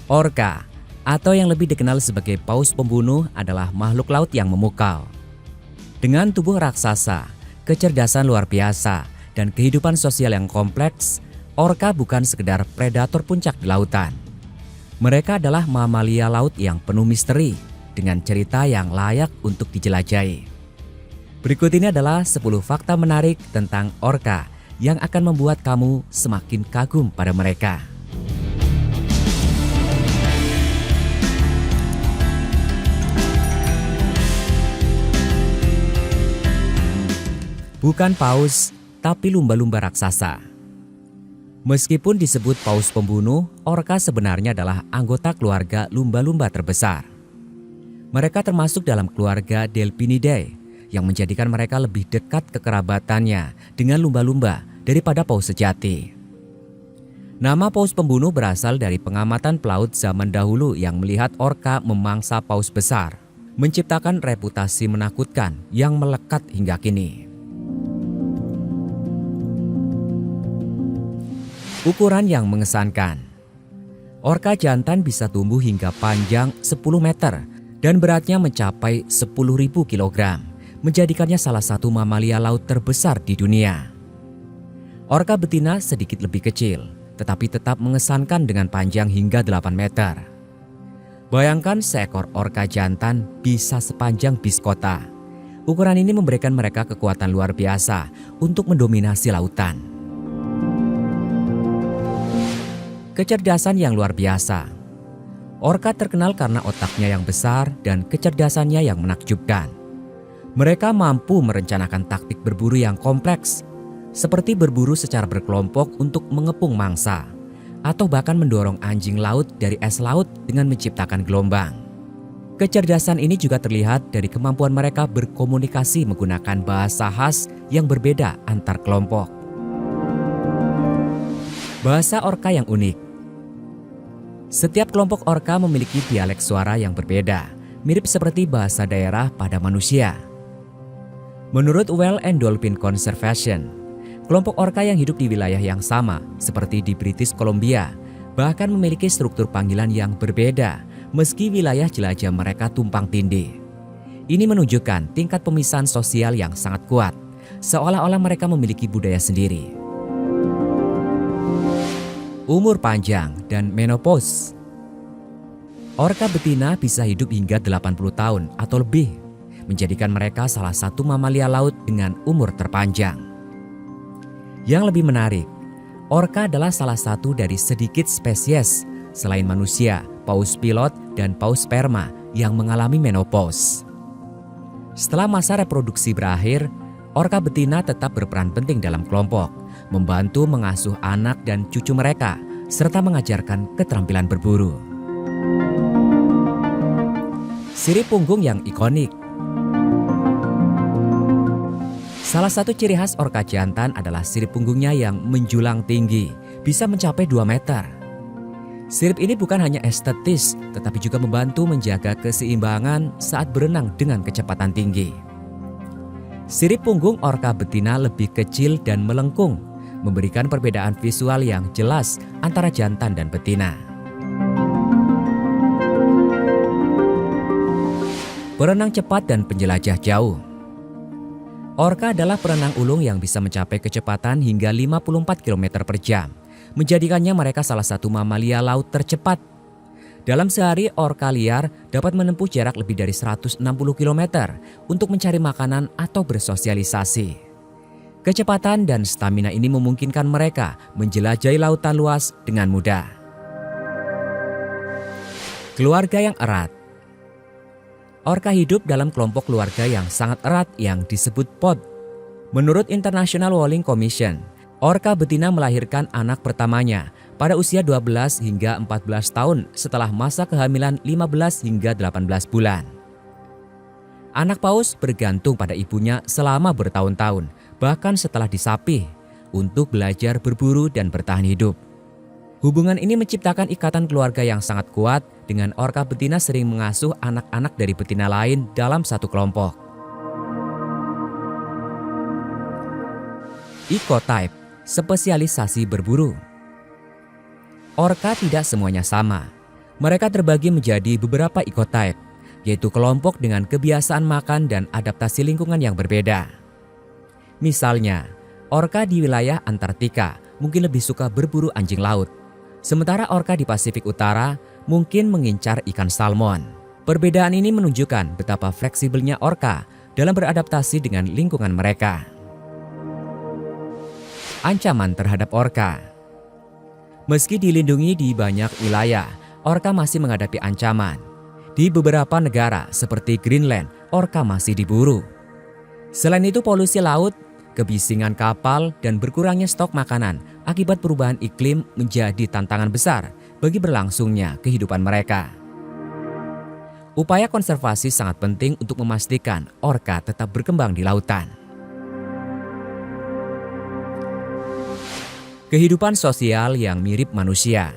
Orca, atau yang lebih dikenal sebagai paus pembunuh, adalah makhluk laut yang memukau. Dengan tubuh raksasa, kecerdasan luar biasa, dan kehidupan sosial yang kompleks, orca bukan sekedar predator puncak di lautan. Mereka adalah mamalia laut yang penuh misteri, dengan cerita yang layak untuk dijelajahi. Berikut ini adalah 10 fakta menarik tentang orca yang akan membuat kamu semakin kagum pada mereka. Bukan paus, tapi lumba-lumba raksasa. Meskipun disebut paus pembunuh, orca sebenarnya adalah anggota keluarga lumba-lumba terbesar. Mereka termasuk dalam keluarga Delphinidae, yang menjadikan mereka lebih dekat kekerabatannya dengan lumba-lumba daripada paus sejati. Nama paus pembunuh berasal dari pengamatan pelaut zaman dahulu yang melihat orca memangsa paus besar, menciptakan reputasi menakutkan yang melekat hingga kini. Ukuran yang mengesankan. Orca jantan bisa tumbuh hingga panjang 10 meter dan beratnya mencapai 10.000 kg, menjadikannya salah satu mamalia laut terbesar di dunia. Orca betina sedikit lebih kecil, tetapi tetap mengesankan dengan panjang hingga 8 meter. Bayangkan seekor orca jantan bisa sepanjang bis kota. Ukuran ini memberikan mereka kekuatan luar biasa untuk mendominasi lautan. Kecerdasan yang luar biasa. Orca terkenal karena otaknya yang besar dan kecerdasannya yang menakjubkan. Mereka mampu merencanakan taktik berburu yang kompleks, seperti berburu secara berkelompok untuk mengepung mangsa, atau bahkan mendorong anjing laut dari es laut dengan menciptakan gelombang. Kecerdasan ini juga terlihat dari kemampuan mereka berkomunikasi menggunakan bahasa khas yang berbeda antar kelompok. Bahasa orca yang unik. Setiap kelompok orca memiliki dialek suara yang berbeda, mirip seperti bahasa daerah pada manusia. Menurut Whale and Dolphin Conservation, kelompok orca yang hidup di wilayah yang sama, seperti di British Columbia, bahkan memiliki struktur panggilan yang berbeda meski wilayah jelajah mereka tumpang tindih. Ini menunjukkan tingkat pemisahan sosial yang sangat kuat, seolah-olah mereka memiliki budaya sendiri. Umur panjang dan menopause. Orca betina bisa hidup hingga 80 tahun atau lebih, menjadikan mereka salah satu mamalia laut dengan umur terpanjang. Yang lebih menarik, orca adalah salah satu dari sedikit spesies selain manusia, paus pilot, dan paus sperma yang mengalami menopause. Setelah masa reproduksi berakhir, orca betina tetap berperan penting dalam kelompok, membantu mengasuh anak dan cucu mereka, serta mengajarkan keterampilan berburu. Sirip punggung yang ikonik. Salah satu ciri khas orca jantan adalah sirip punggungnya yang menjulang tinggi, bisa mencapai 2 meter. Sirip ini bukan hanya estetis, tetapi juga membantu menjaga keseimbangan saat berenang dengan kecepatan tinggi. Sirip punggung orca betina lebih kecil dan melengkung, memberikan perbedaan visual yang jelas antara jantan dan betina. Perenang cepat dan penjelajah jauh. Orca adalah perenang ulung yang bisa mencapai kecepatan hingga 54 km per jam, menjadikannya mereka salah satu mamalia laut tercepat. Dalam sehari, orca liar dapat menempuh jarak lebih dari 160 km untuk mencari makanan atau bersosialisasi. Kecepatan dan stamina ini memungkinkan mereka menjelajahi lautan luas dengan mudah. Keluarga yang erat. Orca hidup dalam kelompok keluarga yang sangat erat yang disebut pod. Menurut International Whaling Commission, orca betina melahirkan anak pertamanya pada usia 12 hingga 14 tahun setelah masa kehamilan 15 hingga 18 bulan. Anak paus bergantung pada ibunya selama bertahun-tahun, bahkan setelah disapih, untuk belajar berburu dan bertahan hidup. Hubungan ini menciptakan ikatan keluarga yang sangat kuat, dengan orca betina sering mengasuh anak-anak dari betina lain dalam satu kelompok. Ecotype, spesialisasi berburu. Orca tidak semuanya sama. Mereka terbagi menjadi beberapa ecotype, yaitu kelompok dengan kebiasaan makan dan adaptasi lingkungan yang berbeda. Misalnya, orka di wilayah Antartika mungkin lebih suka berburu anjing laut, sementara orka di Pasifik Utara mungkin mengincar ikan salmon. Perbedaan ini menunjukkan betapa fleksibelnya orka dalam beradaptasi dengan lingkungan mereka. Ancaman terhadap orka. Meski dilindungi di banyak wilayah, orka masih menghadapi ancaman. Di beberapa negara seperti Greenland, orka masih diburu. Selain itu, polusi laut, kebisingan kapal, dan berkurangnya stok makanan akibat perubahan iklim menjadi tantangan besar bagi berlangsungnya kehidupan mereka. Upaya konservasi sangat penting untuk memastikan orka tetap berkembang di lautan. Kehidupan sosial yang mirip manusia.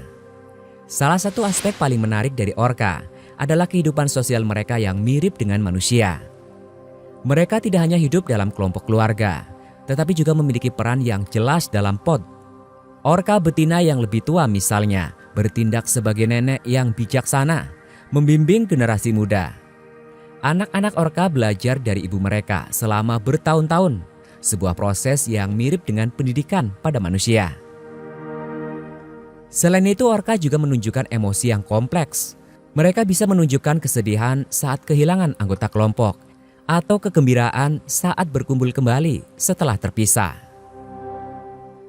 Salah satu aspek paling menarik dari orka adalah kehidupan sosial mereka yang mirip dengan manusia. Mereka tidak hanya hidup dalam kelompok keluarga, tetapi juga memiliki peran yang jelas dalam pod. Orka betina yang lebih tua misalnya bertindak sebagai nenek yang bijaksana, membimbing generasi muda. Anak-anak orka belajar dari ibu mereka selama bertahun-tahun, sebuah proses yang mirip dengan pendidikan pada manusia. Selain itu, orka juga menunjukkan emosi yang kompleks. Mereka bisa menunjukkan kesedihan saat kehilangan anggota kelompok atau kegembiraan saat berkumpul kembali setelah terpisah.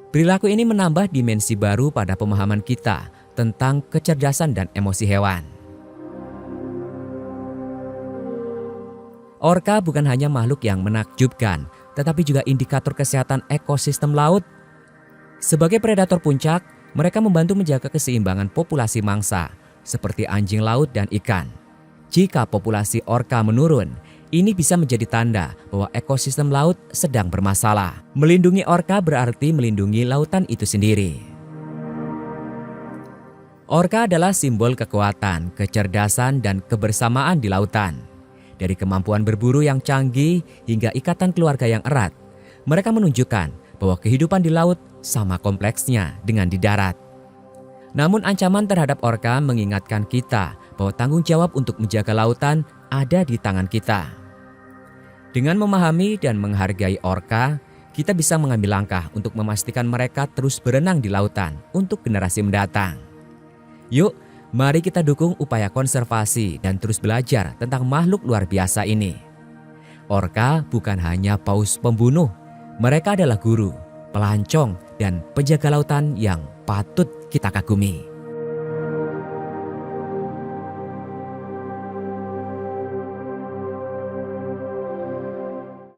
Perilaku ini menambah dimensi baru pada pemahaman kita tentang kecerdasan dan emosi hewan. Orka bukan hanya makhluk yang menakjubkan, tetapi juga indikator kesehatan ekosistem laut. Sebagai predator puncak, mereka membantu menjaga keseimbangan populasi mangsa, seperti anjing laut dan ikan. Jika populasi orka menurun, ini bisa menjadi tanda bahwa ekosistem laut sedang bermasalah. Melindungi orka berarti melindungi lautan itu sendiri. Orka adalah simbol kekuatan, kecerdasan, dan kebersamaan di lautan. Dari kemampuan berburu yang canggih hingga ikatan keluarga yang erat, mereka menunjukkan bahwa kehidupan di laut sama kompleksnya dengan di darat. Namun ancaman terhadap orka mengingatkan kita bahwa tanggung jawab untuk menjaga lautan ada di tangan kita. Dengan memahami dan menghargai orka, kita bisa mengambil langkah untuk memastikan mereka terus berenang di lautan untuk generasi mendatang. Yuk, mari kita dukung upaya konservasi dan terus belajar tentang makhluk luar biasa ini. Orka bukan hanya paus pembunuh, mereka adalah guru, pelancong, dan penjaga lautan yang patut kita kagumi.